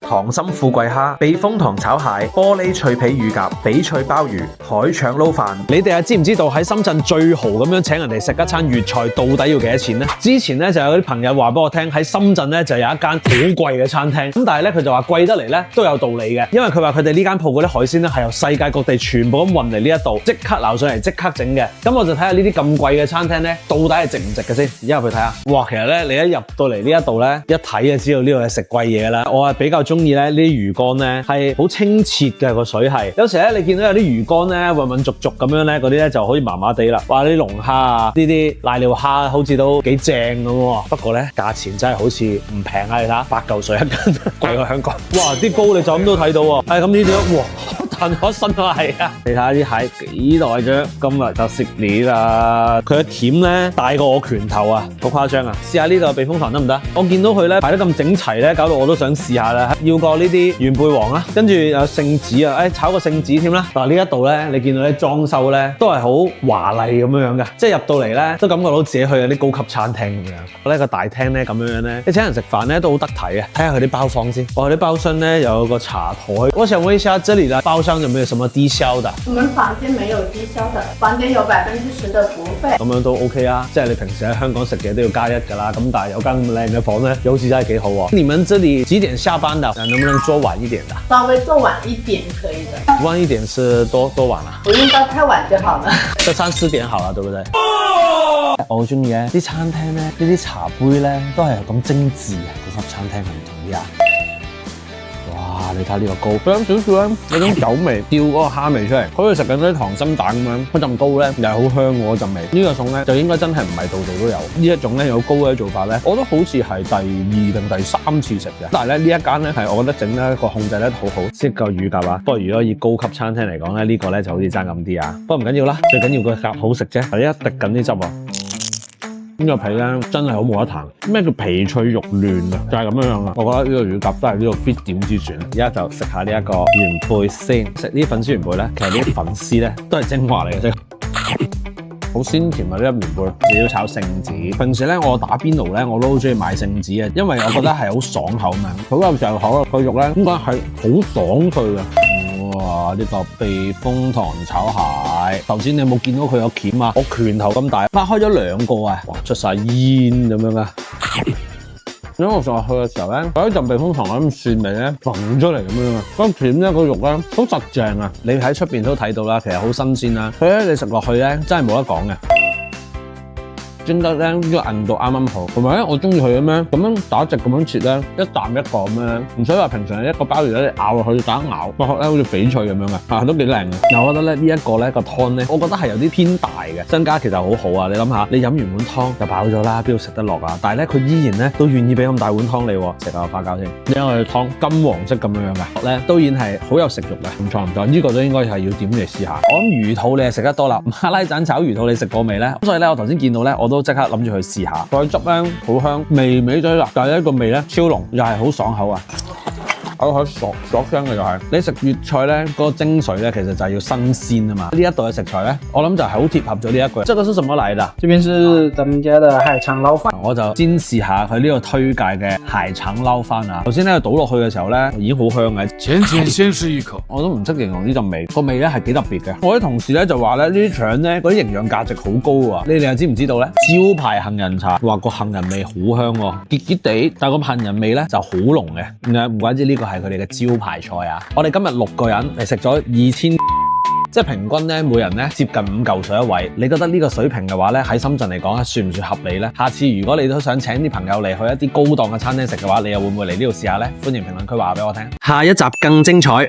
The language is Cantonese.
溏心富貴蝦、避風塘炒蟹、玻璃脆皮乳鴿、翡翠鮑魚、海腸撈飯。你哋知唔知道喺深圳最豪咁樣請人哋食一餐粵菜到底要幾多錢呢？之前咧就有啲朋友話俾我聽，喺深圳咧就有一間好貴嘅餐廳，咁但係咧佢就話貴得嚟咧都有道理嘅，因為佢話佢哋呢間鋪嗰啲海鮮咧係由世界各地全部咁運嚟呢一度，即刻撈上嚟即刻整嘅。咁我就睇下呢啲咁貴嘅餐廳咧到底係值唔值嘅先，而家入去睇下。哇，其實咧你一入到嚟呢一度咧，一睇就知道呢度係食貴嘢啦。我係比較中意咧呢啲魚乾咧係好清澈嘅，個水係，有時咧你見到有啲魚乾咧渾渾濁濁咁樣咧，嗰啲咧就好似麻麻地啦。哇，啲龍蝦啊，呢啲瀨尿蝦好似都幾正咁喎。不過咧價錢真係好似唔平啊！你睇下8嚿水一斤，貴過香港。哇，啲膏你就咁都睇到喎。咁呢啲哇彈咗一身都係啊！你睇下啲蟹幾大隻，今日就食你啦。佢嘅鉗咧大過我拳頭啊，好誇張啊！試下呢個避風塘得唔得？我見到佢咧排得咁整齊咧，搞到我都想試下啦。要個呢啲元貝黃啊，跟住有聖子啊，炒個聖子添啦。嗱呢一度咧，你見到啲裝修咧都係好華麗咁樣嘅，即係入到嚟咧都感覺到自己去嗰啲高級餐廳咁樣。我呢個大廳咧咁樣咧，你請人食飯咧都好得體啊！睇下佢啲包廂先。我啲包廂咧有個茶台。我想問一下，這裡的包廂有沒有什麼低消的？我們房間沒有低消的，房間有10%的服務費。咁樣都 OK 啊，即係你平時喺香港食嘢都要加1㗎啦。咁但係有間咁靚嘅房咧，又好似真係幾好喎。你們這裡幾點下班的？能不能做晚一點的？稍微做晚一點可以的。晚一點是多晚啊？不用到太晚就好了。就3、4點好了，對不對？我好中意嘅啲餐廳咧，呢啲茶杯咧都係咁精緻啊！高級餐廳係唔同啲啊！哇！你睇呢個膏，佢有少少咧有種酒味，吊嗰個蝦味出嚟，好似食緊啲溏心蛋咁樣。嗰陣膏咧又係好香嗰陣味。呢個餸咧就應該真係唔係度度都有。呢一種咧有膏嘅做法咧，我都好似係第2定第3次食嘅。但係咧呢一間咧係我覺得整得個控制得好好，即係個乳鴿啊。不過如果以高級餐廳嚟講咧，呢個咧就好似爭咁啲啊。不過唔緊要啦，最緊要個鴿好食啫。係一滴緊啲汁啊！呢個皮咧真係好冇得彈。咩叫皮脆肉嫩啊？就係咁樣啊！我覺得呢個乳鴿都係呢個必點之選。而家就食下呢一個元貝先。食呢啲粉絲元貝咧，其實呢啲粉絲咧都係精華嚟嘅啫。好鮮甜啊！呢粒元貝，你要炒聖子。平時咧我打邊爐咧，我都好中意買聖子嘅，因為我覺得係好爽口嘛。好有嚼口啊！個肉咧應該係好爽脆嘅。哇！呢個避風塘炒蟹，頭先你有冇見到佢有鉗啊？我拳頭咁大，擘開咗2個啊！哇，出晒煙咁樣啊！因為我上日去嘅時候咧，有一陣避風塘嗰啲蒜味咧浮出嚟咁樣啊！嗰鉗咧個肉咧好實淨啊！你喺出邊都睇到啦，其實好新鮮啦。佢咧你食落去咧真係冇得講嘅。蒸得咧呢個韌度啱啱好，同埋咧我中意佢咁樣打直咁樣切咧，一啖一個咁樣，唔使話平常一個鮑魚咧咬落去打咬，個殼咧好似翡翠咁樣嘅，都幾靚嘅。嗱，我覺得咧呢一個咧個湯咧，我覺得係有啲偏大嘅，增加其實好好啊！你諗下，你飲完碗湯就飽咗啦，邊度食得落啊？但係咧佢依然咧都願意俾咁大碗湯你喎，食下花膠先。因為湯金黃色咁樣嘅，咧當然係好有食慾嘅，唔錯唔錯。呢個都應該係要點嚟試下。我諗魚肚你係食得多啦，馬拉盞炒魚肚你食過未咧？咁所以咧我頭先見到咧我都即刻諗住去試下，個汁咧好香，微微嘴辣，但係呢個味咧超濃，又係好爽口啊！好索聲嘅就係，你食粵菜咧嗰個精髓咧，其實就係要新鮮啊嘛。呢一度嘅食材咧，我諗就係好貼合咗呢一句。這個是什麼嚟的？這邊是咱們家的海腸撈飯，我就先試下佢呢個推介嘅海腸撈飯啊。頭先咧倒落去嘅時候咧，已經好香嘅。淺先試一口，我都唔識形容呢陣味，個味咧係幾特別嘅。我啲同事咧就話咧呢啲腸咧嗰啲營養價值好高啊。你哋又知唔知道咧？招牌杏仁茶話個杏仁味好香喎，結結地，但係個杏仁味咧就好濃嘅。唔怪之呢個係佢哋嘅招牌菜啊！我哋今日6個人嚟食咗2000，即係平均咧每人咧接近5嚿水一位。你覺得呢個水平嘅話咧喺深圳嚟講算唔算合理咧？下次如果你都想請啲朋友嚟去一啲高檔嘅餐廳食嘅話，你又會唔會嚟呢度試下咧？歡迎評論區話俾我聽。下一集更精彩。